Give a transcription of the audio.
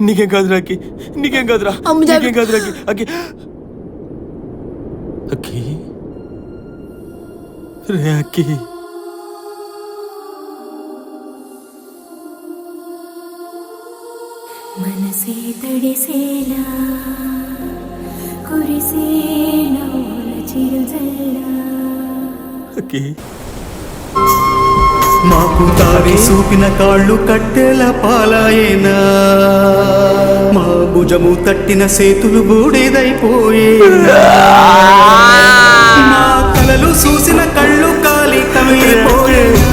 నీకేం కాదురా అక్కి, నీకేం కాదురా, నీకేం కాదురా అక్కి. అక్కి రే అక్కి, మనసే తడిసేలా కురిసే నవ్వుల చిరుజల్లా. అక్కి మాకు తావి చూపిన కాళ్ళు కట్టెల పాలాయేనా, మా భుజము తట్టిన సేతులు బూడిదైపోయేనా, మా కలలు చూసిన కళ్ళు కాలి కమిలిపోయేనా.